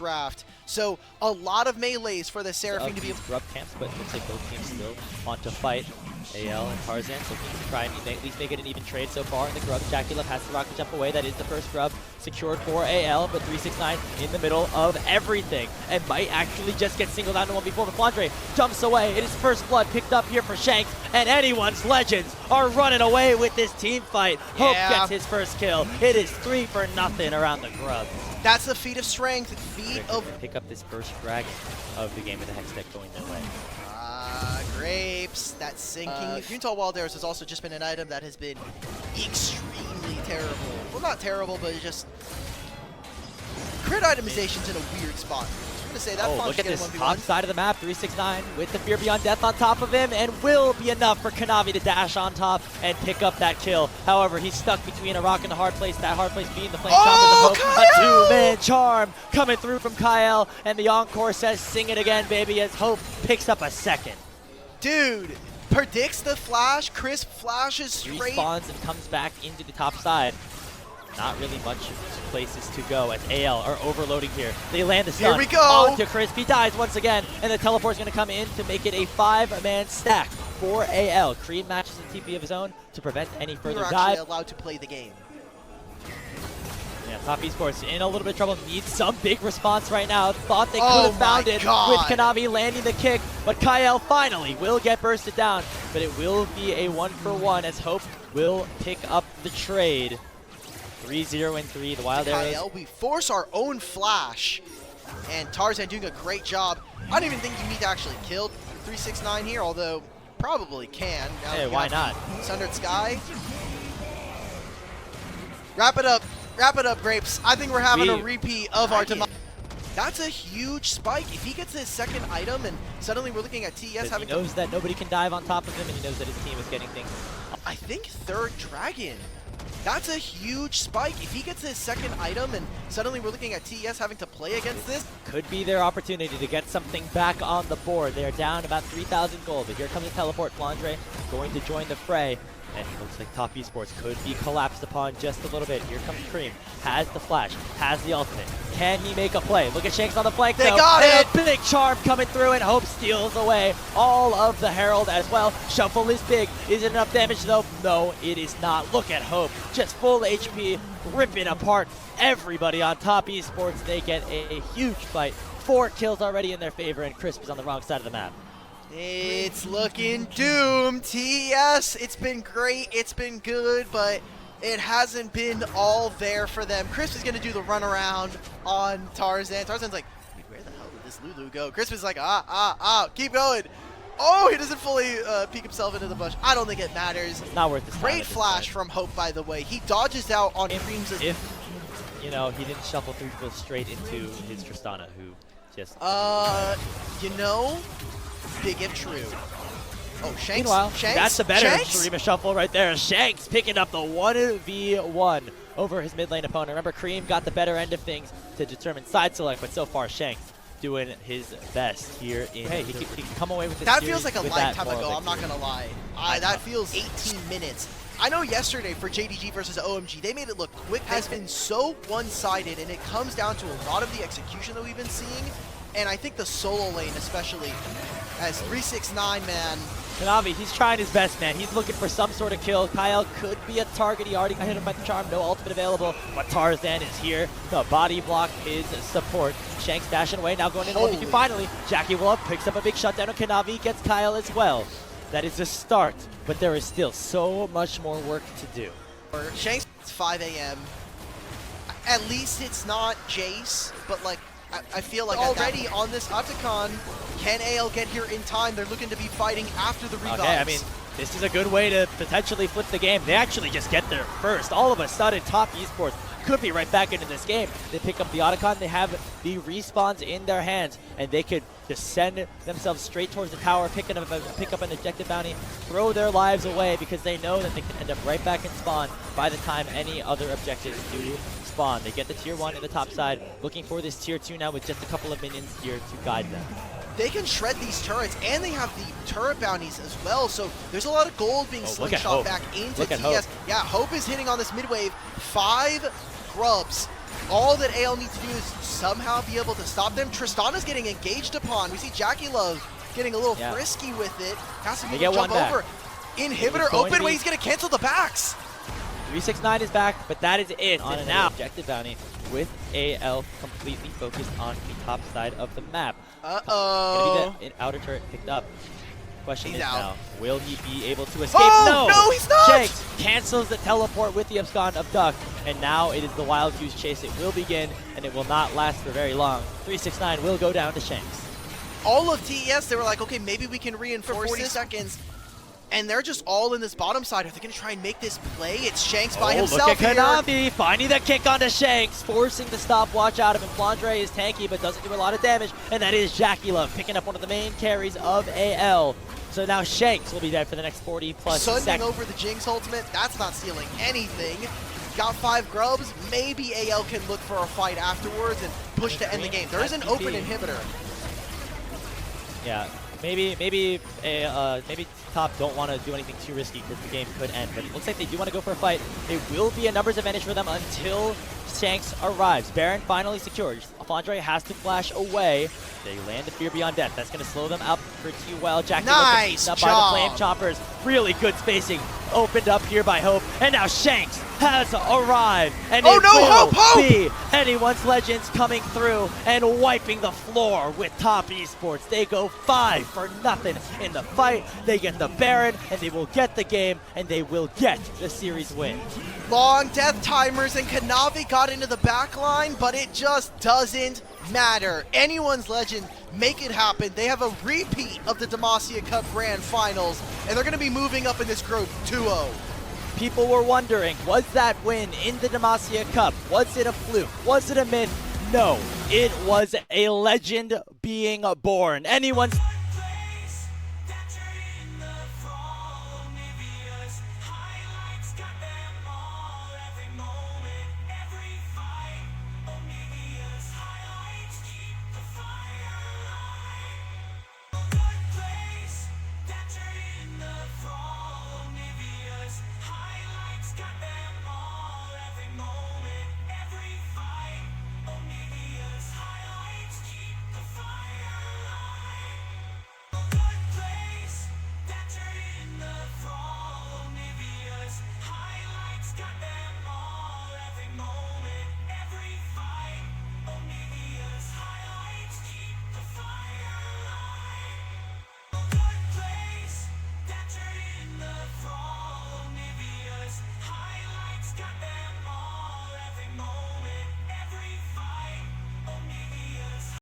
draft. So a lot of melees for the Seraphine to be able to Grub camps, but it looks like both teams still want to fight. AL and Tarzan looking to try and at least make it an even trade so far in the grub. Jackie Love has the rocket jump away. That is the first grub secured for AL, but 369 in the middle of everything and might actually just get singled out in 1v4. But Flandre jumps away. It is first blood picked up here for Shanks, and anyone's legends are running away with this team fight. Hope gets his first kill. It is 3-0 around the grub. That's the feat of strength, feat of... Pick up this first dragon of the game with the Hex deck going their way. Grapes, that sinking. Gruntal Wild Arrows has also just been an item that has been extremely terrible. Well, not terrible, but it's just... Crit itemization's in a weird spot. I'm going to say that look at this top side of the map, 369 with the Fear Beyond Death on top of him, and will be enough for Kanavi to dash on top and pick up that kill. However, he's stuck between a rock and a hard place, that hard place being the Flame Charm of Hope. A two-man charm coming through from Kyle, and the Encore says, sing it again, baby, as Hope picks up a second. Dude, predicts the flash, crisp flashes straight. Respawns and comes back into the top side. Not really much places to go as AL are overloading here. They land the stun. Here we go. Onto Crisp. He dies once again, and the teleport is going to come in to make it a 5-man stack for AL. Cream matches a TP of his own to prevent any further dive. You're actually allowed to play the game. Yeah, Top Esports in a little bit of trouble. Needs some big response right now. Thought they could have found it with Kanavi landing the kick, but Kyle finally will get bursted down. But it will be a 1-for-1 as Hope will pick up the trade. 3-0 and 3. The Wild Arrows. Kyle, we force our own flash, and Tarzan doing a great job. I don't even think you need to actually kill 369 here, although probably can. Now Hey, why not? Sundered Sky. Wrap it up. Wrap it up, Grapes. I think we're having a repeat of our demise. That's a huge spike. If he gets his second item and suddenly we're looking at TES having... He knows that nobody can dive on top of him, and he knows that his team is getting things. I think third dragon. That's a huge spike. If he gets his second item and suddenly we're looking at TES having to play against this. Could be their opportunity to get something back on the board. They're down about 3,000 gold, but here comes the teleport. Flandre going to join the fray. And it looks like Top Esports could be collapsed upon just a little bit. Here comes Cream. Has the flash. Has the ultimate. Can he make a play? Look at Shanks on the flank. They got it! And big charm coming through, and Hope steals away all of the Herald as well. Shuffle is big. Is it enough damage though? No, it is not. Look at Hope. Just full HP, ripping apart everybody on Top Esports. They get a huge fight. 4 kills already in their favor, and Crisp is on the wrong side of the map. It's looking doomed. TES, it's been great, it's been good, but it hasn't been all there for them. Chris is going to do the runaround on Tarzan. Tarzan's like, where the hell did this Lulu go? Chris is like, keep going. Oh, he doesn't fully peek himself into the bush. I don't think it matters. It's not worth the time. Great flash from Hope, by the way. He dodges out on Cream's... If, you know, he didn't shuffle through, go straight into his Tristana, who just... you know... Big if true. Oh, Shanks. Meanwhile, Shanks? that's a better Shanks? Shurima shuffle right there. Shanks picking up the 1v1 over his mid lane opponent. Remember, Cream got the better end of things to determine side select, but so far Shanks doing his best here. He can come away with this. That feels like a lifetime ago, I'm not going to lie. That feels 18 minutes. I know yesterday for JDG versus OMG, they made it look quick. Has been so one-sided, and it comes down to a lot of the execution that we've been seeing. And I think the solo lane especially, as 369, man. Kanavi, he's trying his best, man. He's looking for some sort of kill. Kyle could be a target. He already got hit by the charm. No ultimate available. But Tarzan is here to body block his support. Shanks dashing away. Now going in 1v2 finally. Jackie Wolf picks up a big shutdown on Kanavi. Gets Kyle as well. That is a start, but there is still so much more work to do. Shanks, it's 5 a.m. At least it's not Jace, but like, I feel like already on this Octagon, can AL get here in time? They're looking to be fighting after the revives. Okay, I mean, this is a good way to potentially flip the game. They actually just get there first. All of a sudden, Top Esports could be right back into this game. They pick up the Otacon, they have the respawns in their hands, and they could just send themselves straight towards the tower, pick up an objective bounty, throw their lives away because they know that they can end up right back in spawn by the time any other objectives do spawn. They get the tier 1 in the top side, looking for this tier 2 now with just a couple of minions here to guide them. They can shred these turrets, and they have the turret bounties as well, so there's a lot of gold being slingshot back into TES. Yeah, Hope is hitting on this mid wave. 5 grubs All that AL needs to do is somehow be able to stop them. Tristana's getting engaged upon. We see Jackie Love getting a little frisky with it. Has to be able to jump over. Inhibitor open when he's going to cancel the backs. 369 is back, but that is it on an out. Objective bounty with AL completely focused on the top side of the map. Uh-oh. An outer turret picked up. Question is now, will he be able to escape? Oh, no, he's not! Shanks cancels the teleport with the abscond of Duck, and now it is the Wild Goose chase. It will begin, and it will not last for very long. 369 will go down to Shanks. All of TES, they were like, okay, maybe we can reinforce 40 seconds. And they're just all in this bottom side. Are they going to try and make this play? It's Shanks by himself. Look at Konami finding the kick onto Shanks, forcing the stopwatch out of him. Flandre is tanky, but doesn't do a lot of damage. And that is Jackie Love picking up one of the main carries of AL. So now Shanks will be dead for the next 40 plus seconds. Sunding over the Jinx ultimate. That's not stealing anything. Got 5 grubs. Maybe AL can look for a fight afterwards and push to end the game. There is an open inhibitor. Yeah, maybe top don't want to do anything too risky because the game could end, but it looks like they do want to go for a fight. It will be a numbers advantage for them until Shanks arrives. Baron finally secured. Flandre has to flash away. They land the Fear Beyond Death. That's going to slow them out pretty well. Jackie nice up job by the Flame Choppers. Really good spacing. Opened up here by Hope. And now Shanks has arrived. And it will be anyone's Legends coming through and wiping the floor with Top Esports. They go 5-0 in the fight. They get the Baron, and they will get the game, and they will get the series win. Long death timers, and Konami got into the back line, but it just doesn't matter. Anyone's Legend, make it happen. They have a repeat of the Demacia Cup Grand Finals, and they're going to be moving up in this group 2-0. People were wondering, was that win in the Demacia Cup? Was it a fluke? Was it a myth? No, it was a legend being born. Anyone's